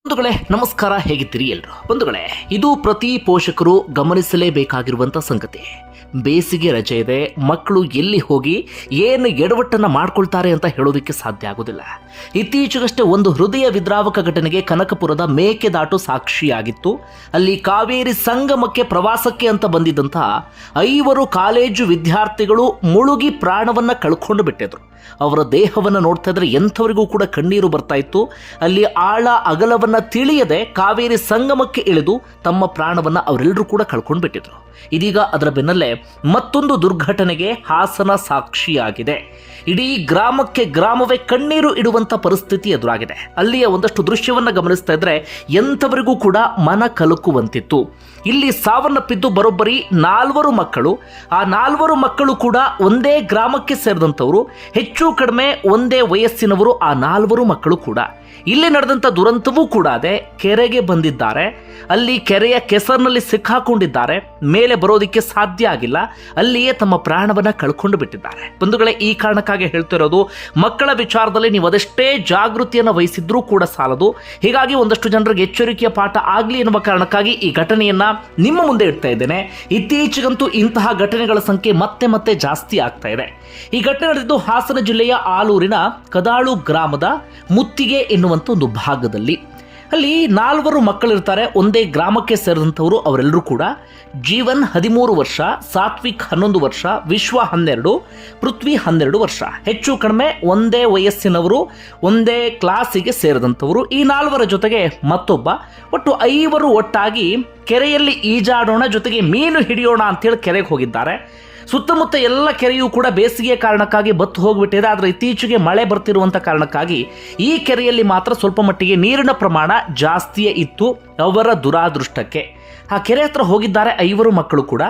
ಬಂಧುಗಳೇ ನಮಸ್ಕಾರ, ಹೇಗಿದ್ದೀರಿ ಎಲ್ಲರೂ? ಬಂಧುಗಳೇ, ಇದು ಪ್ರತಿ ಪೋಷಕರು ಗಮನಿಸಲೇಬೇಕಾಗಿರುವಂಥ ಸಂಗತಿ. ಬೇಸಿಗೆ ರಜೆ ಇದೆ, ಮಕ್ಕಳು ಎಲ್ಲಿ ಹೋಗಿ ಏನು ಎಡವಟ್ಟನ್ನು ಮಾಡ್ಕೊಳ್ತಾರೆ ಅಂತ ಹೇಳೋದಕ್ಕೆ ಸಾಧ್ಯ ಆಗೋದಿಲ್ಲ. ಇತ್ತೀಚೆಗಷ್ಟೇ ಒಂದು ಹೃದಯ ವಿದ್ರಾವಕ ಘಟನೆಗೆ ಕನಕಪುರದ ಮೇಕೆದಾಟು ಸಾಕ್ಷಿಯಾಗಿತ್ತು. ಅಲ್ಲಿ ಕಾವೇರಿ ಸಂಗಮಕ್ಕೆ ಪ್ರವಾಸಕ್ಕೆ ಅಂತ ಬಂದಿದ್ದಂತಹ 5 ಕಾಲೇಜು ವಿದ್ಯಾರ್ಥಿಗಳು ಮುಳುಗಿ ಪ್ರಾಣವನ್ನು ಕಳ್ಕೊಂಡು ಬಿಟ್ಟಿದ್ರು. ಅವರ ದೇಹವನ್ನು ನೋಡ್ತಾ ಇದ್ರೆ ಎಂಥವರಿಗೂ ಕೂಡ ಕಣ್ಣೀರು ಬರ್ತಾ ಇತ್ತು. ಅಲ್ಲಿ ಆಳ ಅಗಲವನ್ನ ತಿಳಿಯದೆ ಕಾವೇರಿ ಸಂಗಮಕ್ಕೆ ಇಳಿದು ತಮ್ಮ ಪ್ರಾಣವನ್ನ ಅವರೆಲ್ಲರೂ ಕೂಡ ಕಳ್ಕೊಂಡು ಬಿಟ್ಟಿದ್ರು. ಇದೀಗ ಅದರ ಬೆನ್ನಲ್ಲೇ ಮತ್ತೊಂದು ದುರ್ಘಟನೆಗೆ ಹಾಸನ ಸಾಕ್ಷಿಯಾಗಿದೆ. ಇಡೀ ಗ್ರಾಮವೇ ಕಣ್ಣೀರು ಇಡುವಂತ ಪರಿಸ್ಥಿತಿ ಎದುರಾಗಿದೆ. ಅಲ್ಲಿಯ ಒಂದಷ್ಟು ದೃಶ್ಯವನ್ನ ಗಮನಿಸ್ತಾ ಇದ್ರೆ ಎಂಥವರಿಗೂ ಕೂಡ ಮನ ಕಲಕುವಂತಿತ್ತು. ಇಲ್ಲಿ ಸಾವನ್ನಪ್ಪಿದ್ದು ಬರೋಬ್ಬರಿ 4 ಮಕ್ಕಳು. ಆ 4 ಮಕ್ಕಳು ಕೂಡ ಒಂದೇ ಗ್ರಾಮಕ್ಕೆ ಸೇರಿದಂಥವರು, ಹೆಚ್ಚು ಕಡಿಮೆ ಒಂದೇ ವಯಸ್ಸಿನವರು. ಆ 4 ಮಕ್ಕಳು ಕೂಡ ಇಲ್ಲಿ ನಡೆದಂಥ ದುರಂತವೂ ಕೂಡ ಅದೇ, ಕೆರೆಗೆ ಬಂದಿದ್ದಾರೆ. ಅಲ್ಲಿ ಕೆರೆಯ ಕೆಸರಿನಲ್ಲಿ ಸಿಕ್ಕಾಕೊಂಡಿದ್ದಾರೆ. ಮೇಲೆ ಬರೋದಕ್ಕೆ ಸಾಧ್ಯ ಆಗಿಲ್ಲ. ಅಲ್ಲಿಯೇ ತಮ್ಮ ಪ್ರಾಣವನ್ನ ಕಳ್ಕೊಂಡು ಬಿಟ್ಟಿದ್ದಾರೆ. ಬಂಧುಗಳೇ, ಈ ಕಾರಣಕ್ಕಾಗಿ ಹೇಳ್ತಿರೋದು, ಮಕ್ಕಳ ವಿಚಾರದಲ್ಲಿ ನೀವು ಅದೆಷ್ಟೇ ಜಾಗೃತಿಯನ್ನು ವಹಿಸಿದ್ರೂ ಕೂಡ ಸಾಲದು. ಹೀಗಾಗಿ ಒಂದಷ್ಟು ಜನರಿಗೆ ಎಚ್ಚರಿಕೆಯ ಪಾಠ ಆಗಲಿ ಎನ್ನುವ ಕಾರಣಕ್ಕಾಗಿ ಈ ಘಟನೆಯನ್ನ ನಿಮ್ಮ ಮುಂದೆ ಇಡ್ತಾ ಇದ್ದೇನೆ. ಇತ್ತೀಚೆಗಂತೂ ಇಂತಹ ಘಟನೆಗಳ ಸಂಖ್ಯೆ ಮತ್ತೆ ಜಾಸ್ತಿ ಆಗ್ತಾ ಇದೆ. ಈ ಘಟನೆ ನಡೆದಿದ್ದು ಹಾಸನ ಜಿಲ್ಲೆಯ ಆಲೂರಿನ ಕದಾಳು ಗ್ರಾಮದ ಮುತ್ತಿಗೆ ಎನ್ನುವಂಥ ಒಂದು ಭಾಗದಲ್ಲಿ. ಅಲ್ಲಿ 4 ಮಕ್ಕಳಿರ್ತಾರೆ, ಒಂದೇ ಗ್ರಾಮಕ್ಕೆ ಸೇರಿದಂಥವರು. ಅವರೆಲ್ಲರೂ ಕೂಡ ಜೀವನ್ 13 ವರ್ಷ, ಸಾತ್ವಿಕ್ 11 ವರ್ಷ, ವಿಶ್ವ 12, ಪೃಥ್ವಿ 12 ವರ್ಷ. ಹೆಚ್ಚು ಕಡಿಮೆ ಒಂದೇ ವಯಸ್ಸಿನವರು, ಒಂದೇ ಕ್ಲಾಸಿಗೆ ಸೇರಿದಂಥವರು. ಈ 4 ಜೊತೆಗೆ ಮತ್ತೊಬ್ಬ, ಒಟ್ಟು 5 ಒಟ್ಟಾಗಿ ಕೆರೆಯಲ್ಲಿ ಈಜಾಡೋಣ, ಜೊತೆಗೆ ಮೀನು ಹಿಡಿಯೋಣ ಅಂತೇಳಿ ಕೆರೆಗೆ ಹೋಗಿದ್ದಾರೆ. ಸುತ್ತಮುತ್ತ ಎಲ್ಲ ಕೆರೆಯೂ ಕೂಡ ಬೇಸಿಗೆ ಕಾರಣಕ್ಕಾಗಿ ಬತ್ತು ಹೋಗಿಬಿಟ್ಟಿದೆ. ಆದರೆ ಇತ್ತೀಚೆಗೆ ಮಳೆ ಬರ್ತಿರುವಂಥ ಕಾರಣಕ್ಕಾಗಿ ಈ ಕೆರೆಯಲ್ಲಿ ಮಾತ್ರ ಸ್ವಲ್ಪ ಮಟ್ಟಿಗೆ ನೀರಿನ ಪ್ರಮಾಣ ಜಾಸ್ತಿಯೇ ಇತ್ತು. ಅವರ ದುರಾದೃಷ್ಟಕ್ಕೆ ಆ ಕೆರೆ ಹತ್ರ ಹೋಗಿದ್ದಾರೆ 5 ಮಕ್ಕಳು ಕೂಡ.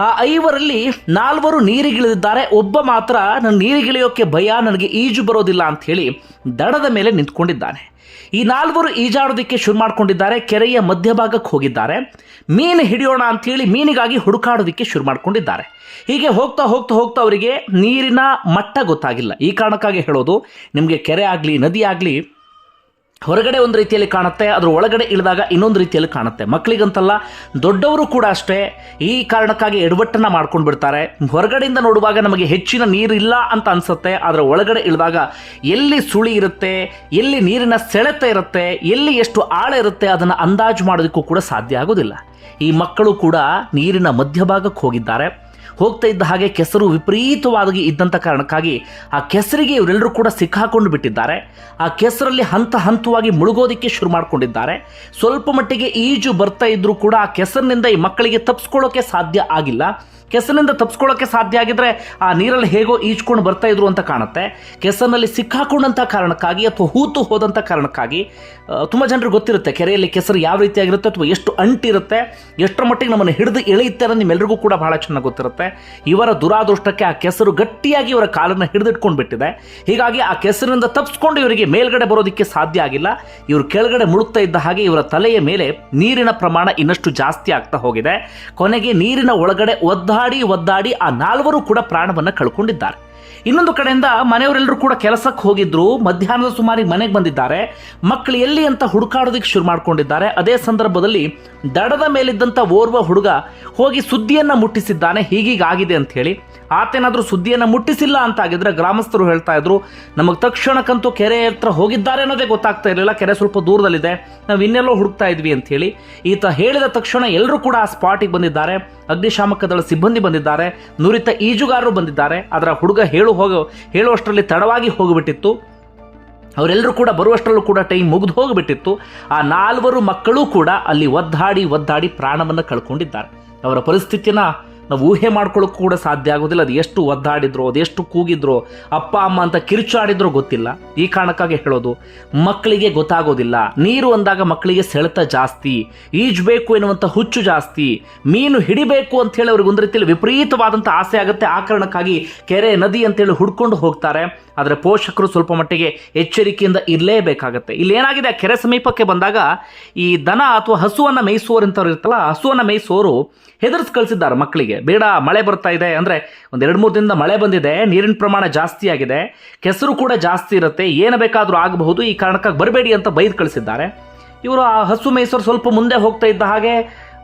ಆ 5ರಲ್ಲಿ 4 ನೀರಿಗಿಳಿದಿದ್ದಾರೆ. ಒಬ್ಬ ಮಾತ್ರ ನನ್ನ ನೀರಿಗಿಳಿಯೋಕ್ಕೆ ಭಯ, ನನಗೆ ಈಜು ಬರೋದಿಲ್ಲ ಅಂತ ಹೇಳಿ ದಡದ ಮೇಲೆ ನಿಂತ್ಕೊಂಡಿದ್ದಾನೆ. ಈ 4 ಈಜಾಡೋದಕ್ಕೆ ಶುರು ಮಾಡ್ಕೊಂಡಿದ್ದಾರೆ. ಕೆರೆಯ ಮಧ್ಯಭಾಗಕ್ಕೆ ಹೋಗಿದ್ದಾರೆ. ಮೀನು ಹಿಡಿಯೋಣ ಅಂಥೇಳಿ ಮೀನಿಗಾಗಿ ಹುಡುಕಾಡೋದಕ್ಕೆ ಶುರು ಮಾಡ್ಕೊಂಡಿದ್ದಾರೆ. ಹೀಗೆ ಹೋಗ್ತಾ ಅವರಿಗೆ ನೀರಿನ ಮಟ್ಟ ಗೊತ್ತಾಗಿಲ್ಲ. ಈ ಕಾರಣಕ್ಕಾಗಿ ಹೇಳೋದು, ನಿಮಗೆ ಕೆರೆ ಆಗಲಿ ನದಿ ಆಗಲಿ ಹೊರಗಡೆ ಒಂದು ರೀತಿಯಲ್ಲಿ ಕಾಣುತ್ತೆ, ಅದ್ರ ಒಳಗಡೆ ಇಳಿದಾಗ ಇನ್ನೊಂದು ರೀತಿಯಲ್ಲಿ ಕಾಣುತ್ತೆ. ಮಕ್ಕಳಿಗಂತಲ್ಲ, ದೊಡ್ಡವರು ಕೂಡ ಅಷ್ಟೇ. ಈ ಕಾರಣಕ್ಕಾಗಿ ಎಡವಟ್ಟನ್ನು ಮಾಡ್ಕೊಂಡು ಬಿಡ್ತಾರೆ. ಹೊರಗಡೆಯಿಂದ ನೋಡುವಾಗ ನಮಗೆ ಹೆಚ್ಚಿನ ನೀರಿಲ್ಲ ಅಂತ ಅನಿಸುತ್ತೆ, ಆದರೆ ಒಳಗಡೆ ಇಳಿದಾಗ ಎಲ್ಲಿ ಸುಳಿ ಇರುತ್ತೆ, ಎಲ್ಲಿ ನೀರಿನ ಸೆಳೆತ ಇರುತ್ತೆ, ಎಲ್ಲಿ ಎಷ್ಟು ಆಳ ಇರುತ್ತೆ, ಅದನ್ನು ಅಂದಾಜು ಮಾಡೋದಕ್ಕೂ ಕೂಡ ಸಾಧ್ಯ ಆಗೋದಿಲ್ಲ. ಈ ಮಕ್ಕಳು ಕೂಡ ನೀರಿನ ಮಧ್ಯಭಾಗಕ್ಕೆ ಹೋಗಿದ್ದಾರೆ. ಹೋಗ್ತಾ ಇದ್ದ ಹಾಗೆ ಕೆಸರು ವಿಪರೀತವಾಗಿ ಇದ್ದಂಥ ಕಾರಣಕ್ಕಾಗಿ ಆ ಕೆಸರಿಗೆ ಇವರೆಲ್ಲರೂ ಕೂಡ ಸಿಕ್ಕಾಕೊಂಡು ಬಿಟ್ಟಿದ್ದಾರೆ. ಆ ಕೆಸರಲ್ಲಿ ಹಂತವಾಗಿ ಮುಳುಗೋದಿಕ್ಕೆ ಶುರು ಮಾಡ್ಕೊಂಡಿದ್ದಾರೆ. ಸ್ವಲ್ಪ ಮಟ್ಟಿಗೆ ಈಜು ಬರ್ತಾ ಇದ್ರೂ ಕೂಡ ಆ ಕೆಸರಿನಿಂದ ಈ ಮಕ್ಕಳಿಗೆ ತಪ್ಪಿಸ್ಕೊಳ್ಳೋಕೆ ಸಾಧ್ಯ ಆಗಿಲ್ಲ. ಕೆಸರಿನಿಂದ ತಪ್ಪಿಸ್ಕೊಳ್ಳೋಕೆ ಸಾಧ್ಯ ಆಗಿದ್ರೆ ಆ ನೀರಲ್ಲಿ ಹೇಗೋ ಈಜ್ಕೊಂಡು ಬರ್ತಾ ಇದ್ರು ಅಂತ ಕಾಣುತ್ತೆ. ಕೆಸರಿನಲ್ಲಿ ಸಿಕ್ಕಾಕೊಂಡಂಥ ಕಾರಣಕ್ಕಾಗಿ ಅಥವಾ ಹೂತು ಹೋದಂಥ ಕಾರಣಕ್ಕಾಗಿ ತುಂಬ ಜನರಿಗೆ ಗೊತ್ತಿರುತ್ತೆ ಕೆರೆಯಲ್ಲಿ ಕೆಸರು ಯಾವ ರೀತಿಯಾಗಿರುತ್ತೆ ಅಥವಾ ಎಷ್ಟು ಅಂಟಿರುತ್ತೆ, ಎಷ್ಟರ ಮಟ್ಟಿಗೆ ನಮ್ಮನ್ನು ಹಿಡಿದು ಎಳೆಯುತ್ತೆ ಅನ್ನೋದು ನಿಮ್ಮೆಲ್ಲರಿಗೂ ಕೂಡ ಬಹಳ ಚೆನ್ನಾಗಿ ಗೊತ್ತಿರುತ್ತೆ. ಇವರ ದುರಾದೃಷ್ಟಕ್ಕೆ ಆ ಕೆಸರು ಗಟ್ಟಿಯಾಗಿ ಇವರ ಕಾಲನ್ನು ಹಿಡಿದಿಟ್ಕೊಂಡು ಬಿಟ್ಟಿದೆ. ಹೀಗಾಗಿ ಆ ಕೆಸರಿನಿಂದ ತಪ್ಪಿಸ್ಕೊಂಡು ಇವರಿಗೆ ಮೇಲ್ಗಡೆ ಬರೋದಕ್ಕೆ ಸಾಧ್ಯ ಆಗಿಲ್ಲ. ಇವರು ಕೆಳಗಡೆ ಮುಳುಗ್ತಾ ಇದ್ದ ಹಾಗೆ ಇವರ ತಲೆಯ ಮೇಲೆ ನೀರಿನ ಪ್ರಮಾಣ ಇನ್ನಷ್ಟು ಜಾಸ್ತಿ ಆಗ್ತಾ ಹೋಗಿದೆ. ಕೊನೆಗೆ ನೀರಿನ ಒಳಗಡೆ ಒದ್ದಾಡಿ ಆ 4 ಕೂಡ ಪ್ರಾಣವನ್ನು ಕಳ್ಕೊಂಡಿದ್ದಾರೆ. ಇನ್ನೊಂದು ಕಡೆಯಿಂದ ಮನೆಯವರೆಲ್ಲರೂ ಕೂಡ ಕೆಲಸಕ್ಕೆ ಹೋಗಿದ್ರು. ಮಧ್ಯಾಹ್ನದ ಸುಮಾರಿಗೆ ಮನೆಗೆ ಬಂದಿದ್ದಾರೆ. ಮಕ್ಕಳು ಎಲ್ಲಿ ಅಂತ ಹುಡುಕಾಡೋದಕ್ಕೆ ಶುರು ಮಾಡ್ಕೊಂಡಿದ್ದಾರೆ. ಅದೇ ಸಂದರ್ಭದಲ್ಲಿ ದಡದ ಮೇಲಿದ್ದಂಥ ಓರ್ವ ಹುಡುಗ ಹೋಗಿ ಸುದ್ದಿಯನ್ನು ಮುಟ್ಟಿಸಿದ್ದಾನೆ, ಹೀಗೀಗಾಗಿದೆ ಅಂತ ಹೇಳಿ. ಆತೇನಾದರೂ ಸುದ್ದಿಯನ್ನು ಮುಟ್ಟಿಸಿಲ್ಲ ಅಂತ ಆಗಿದ್ರೆ ಗ್ರಾಮಸ್ಥರು ಹೇಳ್ತಾ ಇದ್ರು, ನಮಗೆ ತಕ್ಷಣಕ್ಕಂತೂ ಕೆರೆ ಹತ್ರ ಹೋಗಿದ್ದಾರೆ ಅನ್ನೋದೇ ಗೊತ್ತಾಗ್ತಾ ಇರಲಿಲ್ಲ, ಕೆರೆ ಸ್ವಲ್ಪ ದೂರದಲ್ಲಿದೆ, ನಾವು ಇನ್ನೆಲ್ಲೋ ಹುಡುಕ್ತಾ ಇದ್ವಿ ಅಂತ ಹೇಳಿ ಈತ ಹೇಳಿದ ತಕ್ಷಣ ಎಲ್ಲರೂ ಕೂಡ ಆ ಸ್ಪಾಟಿಗೆ ಬಂದಿದ್ದಾರೆ. ಅಗ್ನಿಶಾಮಕ ದಳ ಸಿಬ್ಬಂದಿ ಬಂದಿದ್ದಾರೆ, ನುರಿತ ಈಜುಗಾರರು ಬಂದಿದ್ದಾರೆ. ಅದರ ಹುಡುಗ ಹೇಳುವಷ್ಟರಲ್ಲಿ ತಡವಾಗಿ ಹೋಗಿಬಿಟ್ಟಿತ್ತು. ಅವರೆಲ್ಲರೂ ಕೂಡ ಬರುವಷ್ಟರಲ್ಲೂ ಕೂಡ ಟೈಮ್ ಮುಗಿದು ಹೋಗಿಬಿಟ್ಟಿತ್ತು. ಆ 4 ಮಕ್ಕಳು ಕೂಡ ಅಲ್ಲಿ ಒದ್ದಾಡಿ ಪ್ರಾಣವನ್ನು ಕಳ್ಕೊಂಡಿದ್ದಾರೆ. ಅವರ ಪರಿಸ್ಥಿತಿನ ನಾವು ಊಹೆ ಮಾಡ್ಕೊಳ್ಳೋಕ್ಕೂ ಕೂಡ ಸಾಧ್ಯ ಆಗೋದಿಲ್ಲ. ಅದು ಎಷ್ಟು ಒದ್ದಾಡಿದ್ರು, ಅದೆಷ್ಟು ಕೂಗಿದ್ರು, ಅಪ್ಪ ಅಮ್ಮ ಅಂತ ಕಿರುಚಾಡಿದ್ರು ಗೊತ್ತಿಲ್ಲ. ಈ ಕಾರಣಕ್ಕಾಗಿ ಹೇಳೋದು, ಮಕ್ಕಳಿಗೆ ಗೊತ್ತಾಗೋದಿಲ್ಲ. ನೀರು ಅಂದಾಗ ಮಕ್ಕಳಿಗೆ ಸೆಳೆತ ಜಾಸ್ತಿ, ಈಜಬೇಕು ಎನ್ನುವಂಥ ಹುಚ್ಚು ಜಾಸ್ತಿ, ಮೀನು ಹಿಡಿಬೇಕು ಅಂತ ಹೇಳಿ ಅವ್ರಿಗೆ ಒಂದು ರೀತಿಯಲ್ಲಿ ವಿಪರೀತವಾದಂಥ ಆಸೆ ಆಗುತ್ತೆ. ಆ ಕಾರಣಕ್ಕಾಗಿ ಕೆರೆ ನದಿ ಅಂತೇಳಿ ಹುಡ್ಕೊಂಡು ಹೋಗ್ತಾರೆ. ಆದರೆ ಪೋಷಕರು ಸ್ವಲ್ಪ ಮಟ್ಟಿಗೆ ಎಚ್ಚರಿಕೆಯಿಂದ ಇರಲೇಬೇಕಾಗತ್ತೆ. ಇಲ್ಲಿ ಏನಾಗಿದೆ, ಕೆರೆ ಸಮೀಪಕ್ಕೆ ಬಂದಾಗ ಈ ದನ ಅಥವಾ ಹಸುವನ್ನು ಮೇಯಿಸುವವರು ಅಂತವ್ರು ಇರ್ತಲ್ಲ, ಹಸುವನ್ನು ಮೇಯಿಸುವವರು ಹೆದರ್ಸಿ ಕಳಿಸಿದ್ದಾರೆ ಮಕ್ಕಳಿಗೆ. ಬೇಡ, ಮಳೆ ಬರ್ತಾ ಇದೆ, ಅಂದರೆ ಒಂದು 2-3 ದಿನದಿಂದ ಮಳೆ ಬಂದಿದೆ, ನೀರಿನ ಪ್ರಮಾಣ ಜಾಸ್ತಿ ಆಗಿದೆ, ಕೆಸರು ಕೂಡ ಜಾಸ್ತಿ ಇರುತ್ತೆ, ಏನು ಬೇಕಾದರೂ ಆಗಬಹುದು, ಈ ಕಾರಣಕ್ಕಾಗಿ ಬರಬೇಡಿ ಅಂತ ಬೈದು ಕಳಿಸಿದ್ದಾರೆ. ಇವರು ಆ ಹಸು ಮೇಯಿಸೋರು ಸ್ವಲ್ಪ ಮುಂದೆ ಹೋಗ್ತಾ ಇದ್ದ ಹಾಗೆ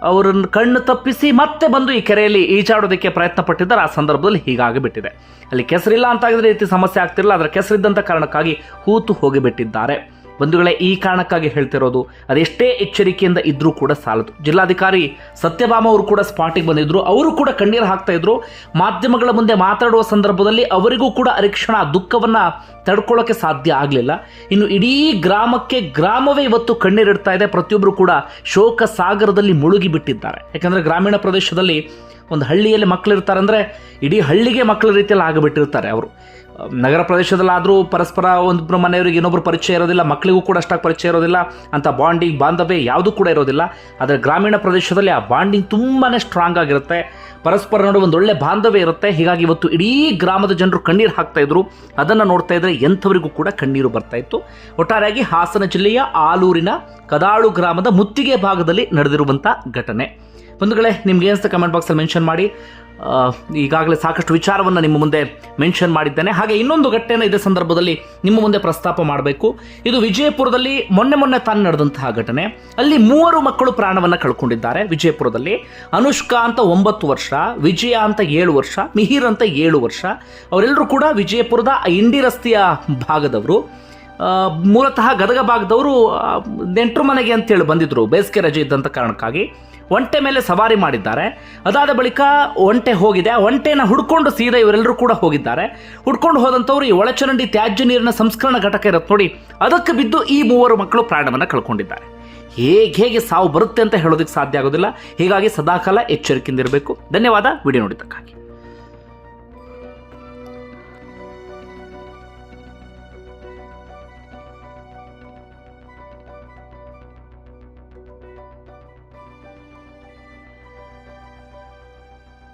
ಅವರನ್ನು ಕಣ್ಣು ತಪ್ಪಿಸಿ ಮತ್ತೆ ಬಂದು ಈ ಕೆರೆಯಲ್ಲಿ ಈಜಾಡೋದಕ್ಕೆ ಪ್ರಯತ್ನ ಪಟ್ಟಿದ್ದಾರೆ. ಆ ಸಂದರ್ಭದಲ್ಲಿ ಹೀಗಾಗಿಬಿಟ್ಟಿದೆ. ಅಲ್ಲಿ ಕೆಸರಿಲ್ಲ ಅಂತಾಗಿದ್ರೆ ರೀತಿ ಸಮಸ್ಯೆ ಆಗ್ತಿರಲಿಲ್ಲ, ಅದರ ಕೆಸರಿದ್ದಂಥ ಕಾರಣಕ್ಕಾಗಿ ಹೂತು ಹೋಗಿಬಿಟ್ಟಿದ್ದಾರೆ. ಬಂಧುಗಳೇ, ಈ ಕಾರಣಕ್ಕಾಗಿ ಹೇಳ್ತಿರೋದು, ಅದೆಷ್ಟೇ ಎಚ್ಚರಿಕೆಯಿಂದ ಇದ್ರೂ ಕೂಡ ಸಾಲದು. ಜಿಲ್ಲಾಧಿಕಾರಿ ಸತ್ಯಭಾಮ ಅವರು ಕೂಡ ಸ್ಪಾಟಿಗೆ ಬಂದಿದ್ರು, ಅವರು ಕೂಡ ಕಣ್ಣೀರು ಹಾಕ್ತಾ ಇದ್ರು. ಮಾಧ್ಯಮಗಳ ಮುಂದೆ ಮಾತಾಡುವ ಸಂದರ್ಭದಲ್ಲಿ ಅವರಿಗೂ ಕೂಡ ಅರಿಕ್ಷಣ ದುಃಖವನ್ನು ತಡ್ಕೊಳ್ಳೋಕೆ ಸಾಧ್ಯ ಆಗಲಿಲ್ಲ. ಇನ್ನು ಇಡೀ ಗ್ರಾಮವೇ ಇವತ್ತು ಕಣ್ಣೀರಿಡ್ತಾ ಇದೆ. ಪ್ರತಿಯೊಬ್ಬರು ಕೂಡ ಶೋಕ ಸಾಗರದಲ್ಲಿ ಮುಳುಗಿ ಬಿಟ್ಟಿದ್ದಾರೆ. ಯಾಕಂದರೆ ಗ್ರಾಮೀಣ ಪ್ರದೇಶದಲ್ಲಿ ಒಂದು ಹಳ್ಳಿಯಲ್ಲಿ ಮಕ್ಕಳಿರ್ತಾರೆ ಅಂದರೆ ಇಡೀ ಹಳ್ಳಿಗೆ ಮಕ್ಕಳ ರೀತಿಯಲ್ಲಿ ಆಗಿಬಿಟ್ಟಿರ್ತಾರೆ. ಅವರು ನಗರ ಪ್ರದೇಶದಲ್ಲಾದರೂ ಪರಸ್ಪರ ಒಂದೊಬ್ಬರು ಮನೆಯವರಿಗೆ ಇನ್ನೊಬ್ಬರು ಪರಿಚಯ ಇರೋದಿಲ್ಲ, ಮಕ್ಕಳಿಗೂ ಕೂಡ ಅಷ್ಟಾಗಿ ಪರಿಚಯ ಇರೋದಿಲ್ಲ, ಅಂತ ಬಾಂಧವ್ಯ ಯಾವುದೂ ಕೂಡ ಇರೋದಿಲ್ಲ. ಆದರೆ ಗ್ರಾಮೀಣ ಪ್ರದೇಶದಲ್ಲಿ ಆ ಬಾಂಡಿಂಗ್ ತುಂಬಾ ಸ್ಟ್ರಾಂಗ್ ಆಗಿರುತ್ತೆ, ಪರಸ್ಪರ ನಡುವೆ ಒಂದು ಒಳ್ಳೆ ಬಾಂಧವ್ಯ ಇರುತ್ತೆ. ಹೀಗಾಗಿ ಇವತ್ತು ಇಡೀ ಗ್ರಾಮದ ಜನರು ಕಣ್ಣೀರು ಹಾಕ್ತಾ ಇದ್ರು. ಅದನ್ನು ನೋಡ್ತಾ ಇದ್ರೆ ಎಂಥವರಿಗೂ ಕೂಡ ಕಣ್ಣೀರು ಬರ್ತಾ ಇತ್ತು. ಒಟ್ಟಾರೆಯಾಗಿ ಹಾಸನ ಜಿಲ್ಲೆಯ ಆಲೂರಿನ ಕದಾಳು ಗ್ರಾಮದ ಮುತ್ತಿಗೆ ಭಾಗದಲ್ಲಿ ನಡೆದಿರುವಂಥ ಘಟನೆ. ಬಂಧುಗಳೇ, ನಿಮ್ಗೆ ಏನಿಸ್ತಾ ಕಮೆಂಟ್ ಬಾಕ್ಸಲ್ಲಿ ಮೆನ್ಷನ್ ಮಾಡಿ. ಈಗಾಗಲೇ ಸಾಕಷ್ಟು ವಿಚಾರವನ್ನು ನಿಮ್ಮ ಮುಂದೆ ಮೆನ್ಷನ್ ಮಾಡಿದ್ದೇನೆ. ಹಾಗೆ ಇನ್ನೊಂದು ಘಟನೆ ಇದೇ ಸಂದರ್ಭದಲ್ಲಿ ನಿಮ್ಮ ಮುಂದೆ ಪ್ರಸ್ತಾಪ ಮಾಡಬೇಕು. ಇದು ವಿಜಯಪುರದಲ್ಲಿ ಮೊನ್ನೆ ತಾನು ನಡೆದಂತಹ ಘಟನೆ. ಅಲ್ಲಿ 3 ಮಕ್ಕಳು ಪ್ರಾಣವನ್ನು ಕಳ್ಕೊಂಡಿದ್ದಾರೆ. ವಿಜಯಪುರದಲ್ಲಿ ಅನುಷ್ಕಾ ಅಂತ 9 ವರ್ಷ, ವಿಜಯ ಅಂತ 7 ವರ್ಷ, ಮಿಹಿರ್ ಅಂತ 7 ವರ್ಷ. ಅವರೆಲ್ಲರೂ ಕೂಡ ವಿಜಯಪುರದ ಇಂಡಿ ರಸ್ತೆಯ ಭಾಗದವರು. ಮೂಲತಃ ಗದಗ ಭಾಗದವರು. ನೆಂಟರು ಮನೆಗೆ ಅಂತೇಳಿ ಬಂದಿದ್ರು ಬೇಸಿಗೆ ರಜೆ ಇದ್ದಂಥ ಕಾರಣಕ್ಕಾಗಿ. ಒಂಟೆ ಮೇಲೆ ಸವಾರಿ ಮಾಡಿದ್ದಾರೆ. ಅದಾದ ಬಳಿಕ ಒಂಟೆ ಹೋಗಿದೆ. ಆ ಒಂಟೆನ ಹುಡ್ಕೊಂಡು ಸೀದಾ ಇವರೆಲ್ಲರೂ ಕೂಡ ಹೋಗಿದ್ದಾರೆ. ಹುಡ್ಕೊಂಡು ಹೋದಂಥವ್ರು ಈ ಒಳಚರಂಡಿ ತ್ಯಾಜ್ಯ ನೀರಿನ ಸಂಸ್ಕರಣಾ ಘಟಕ ಇರುತ್ತೆ ನೋಡಿ, ಅದಕ್ಕೆ ಬಿದ್ದು ಈ 3 ಮಕ್ಕಳು ಪ್ರಾಣವನ್ನು ಕಳ್ಕೊಂಡಿದ್ದಾರೆ. ಹೇಗೆ ಸಾವು ಬರುತ್ತೆ ಅಂತ ಹೇಳೋದಕ್ಕೆ ಸಾಧ್ಯ ಆಗೋದಿಲ್ಲ. ಹೀಗಾಗಿ ಸದಾಕಾಲ ಎಚ್ಚರಿಕೆಯಿಂದಿರಬೇಕು. ಧನ್ಯವಾದ ವಿಡಿಯೋ ನೋಡಿದ್ದಕ್ಕಾಗಿ.